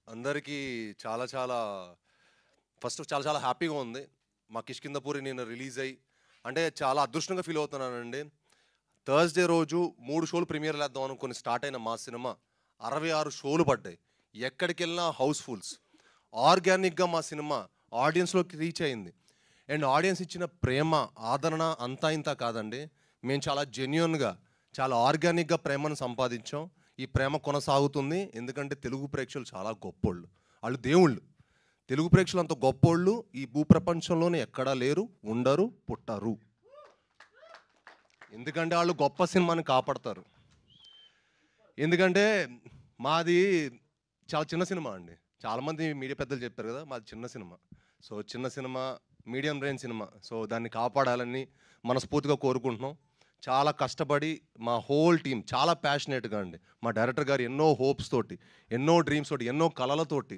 అందరికీ చాలా చాలా ఫస్ట్ చాలా చాలా హ్యాపీగా ఉంది. మా 'కిష్కింధపురి' నిన్న రిలీజ్ అయ్యి అంటే చాలా అదృష్టంగా ఫీల్ అవుతున్నానండి. థర్స్‌డే రోజు 3 షోలు ప్రీమియర్‌లేద్దాం అనుకుని స్టార్ట్ అయిన మా సినిమా 66 షోలు పడ్డాయి. ఎక్కడికెళ్ళినా హౌస్‌ఫుల్స్. ఆర్గానిక్‌గా మా సినిమా ఆడియన్స్‌లోకి రీచ్ అయింది. అండ్ ఆడియన్స్ ఇచ్చిన ప్రేమ, ఆదరణ అంతా ఇంతా కాదండి. మేము చాలా జెన్యూన్‌గా, చాలా ఆర్గానిక్‌గా ప్రేమను సంపాదించాం. ఈ ప్రేమ కొనసాగుతుంది. ఎందుకంటే తెలుగు ప్రేక్షకులు చాలా గొప్పోళ్ళు. ఆళ్ళు దేవుళ్ళు. తెలుగు ప్రేక్షకులు అంత గొప్పోళ్ళు ఈ భూప్రపంచంలోనే ఎక్కడా లేరు, ఉండరు, పుట్టరు. ఎందుకంటే ఆళ్ళు గొప్ప సినిమాని కాపాడతారు. ఎందుకంటే మాది చాలా చిన్న సినిమా అండి. చాలామంది మీడియా పెద్దలు చెప్పారు కదా! మాది చిన్న సినిమా. సో, చిన్న cinema, medium range cinema. So, దాన్ని కాపాడాలని మనస్ఫూర్తిగా కోరుకుంటున్నాం. చాలా కష్టపడి మా హోల్ టీమ్ చాలా ప్యాషనేట్‌గా అండి. మా డైరెక్టర్ గారు ఎన్నో హోప్స్ తోటి, ఎన్నో డ్రీమ్స్ తోటి, ఎన్నో కలలతోటి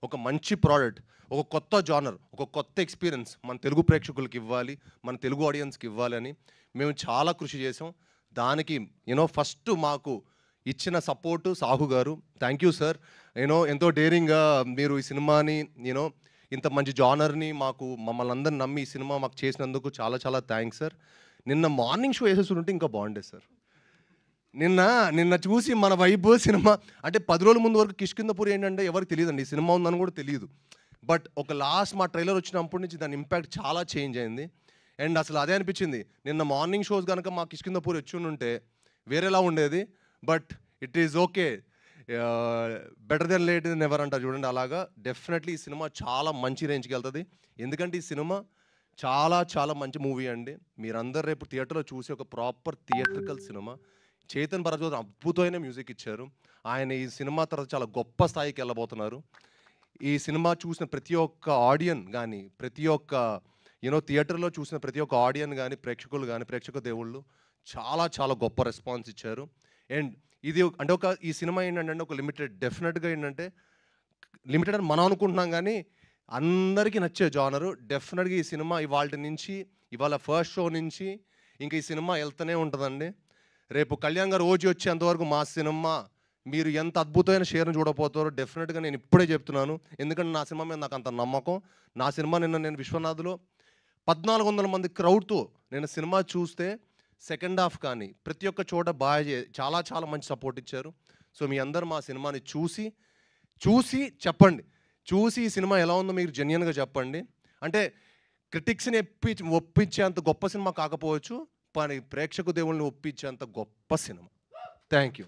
ఒక మంచి ప్రోడక్ట్, ఒక కొత్త జానర్, ఒక కొత్త ఎక్స్‌పీరియన్స్ మన తెలుగు ప్రేక్షకులకి ఇవ్వాలి, మన తెలుగు ఆడియన్స్‌కి ఇవ్వాలి అని మేము చాలా కృషి చేసాం. దానికి ఫస్ట్ మాకు ఇచ్చిన సపోర్టు సాహు గారు. Thank you sir. ఎంతో డేరింగ్‌గా మీరు ఈ సినిమాని ఇంత మంచి జానర్‌ని మమ్మల్ని అందరిని నమ్మి ఈ సినిమా మాకు చేసినందుకు చాలా చాలా థ్యాంక్స్ సార్. నిన్న మార్నింగ్ షో వేసేసుంటే ఇంకా బాగుండేది సార్. నిన్న చూసి మన వైబ్ సినిమా అంటే 10 రోజుల ముందు వరకు 'కిష్కింధపురి' ఏంటంటే ఎవరికి తెలియదండి. ఈ సినిమా ఉందని కూడా తెలియదు. బట్ ఒక లాస్ట్ మా ట్రైలర్ వచ్చినప్పటి నుంచి దాని ఇంపాక్ట్ చాలా చేంజ్ అయింది. అండ్ అసలు అదే అనిపించింది. నిన్న మార్నింగ్ షోస్ కనుక మా 'కిష్కింధపురి' వచ్చుంటే వేరేలా ఉండేది. But it is okay. Better than late than ever అంటారు చూడండి, అలాగా డెఫినెట్లీ ఈ సినిమా చాలా మంచి రేంజ్కి వెళ్తుంది. ఎందుకంటే ఈ సినిమా చాలా చాలా మంచి మూవీ అండి. మీరందరూ రేపు థియేటర్లో చూసి ఒక proper theatrical cinema. Chetan Bharadwaj అద్భుతమైన మ్యూజిక్ ఇచ్చారు. ఆయన ఈ సినిమా తర్వాత చాలా గొప్ప స్థాయికి వెళ్ళబోతున్నారు. ఈ సినిమా చూసిన ప్రతి ఒక్క ఆడియన్ కానీ, ప్రతి ఒక్క థియేటర్లో చూసిన ప్రతి ఒక్క ఆడియన్ కానీ, ప్రేక్షకులు కానీ, ప్రేక్షక దేవుళ్ళు చాలా చాలా గొప్ప రెస్పాన్స్ ఇచ్చారు. అండ్ ఇది అంటే ఈ సినిమా ఏంటంటే ఒక లిమిటెడ్, డెఫినెట్గా ఏంటంటే లిమిటెడ్ అని మనం అనుకుంటున్నాం కానీ అందరికీ నచ్చే జానరు. డెఫినెట్గా ఈ సినిమా ఇవాళ ఫస్ట్ షో నుంచి ఇంకా ఈ సినిమా వెళ్తూనే ఉంటుందండి. రేపు కళ్యాణ్ గారు ఓజీ వచ్చేంతవరకు మా సినిమా మీరు ఎంత అద్భుతమైన షేర్ని చూడబోతారో డెఫినెట్గా నేను ఇప్పుడే చెప్తున్నాను. ఎందుకంటే నా సినిమా మీద నాకు అంత నమ్మకం. నా సినిమా నేను విశ్వనాథ్లో 1400 మంది క్రౌడ్తో నేను సినిమా చూస్తే సెకండ్ హాఫ్ కానీ ప్రతి ఒక్క చోట చాలా చాలా మంచి సపోర్ట్ ఇచ్చారు. సో మీ అందరు మా సినిమాని చూసి చెప్పండి. చూసి ఈ సినిమా ఎలా ఉందో మీరు జెన్యూన్గా చెప్పండి. అంటే క్రిటిక్స్ని ఒప్పించేంత గొప్ప సినిమా కాకపోవచ్చు, కానీ ప్రేక్షక దేవుళ్ళని ఒప్పించేంత గొప్ప సినిమా. Thank you.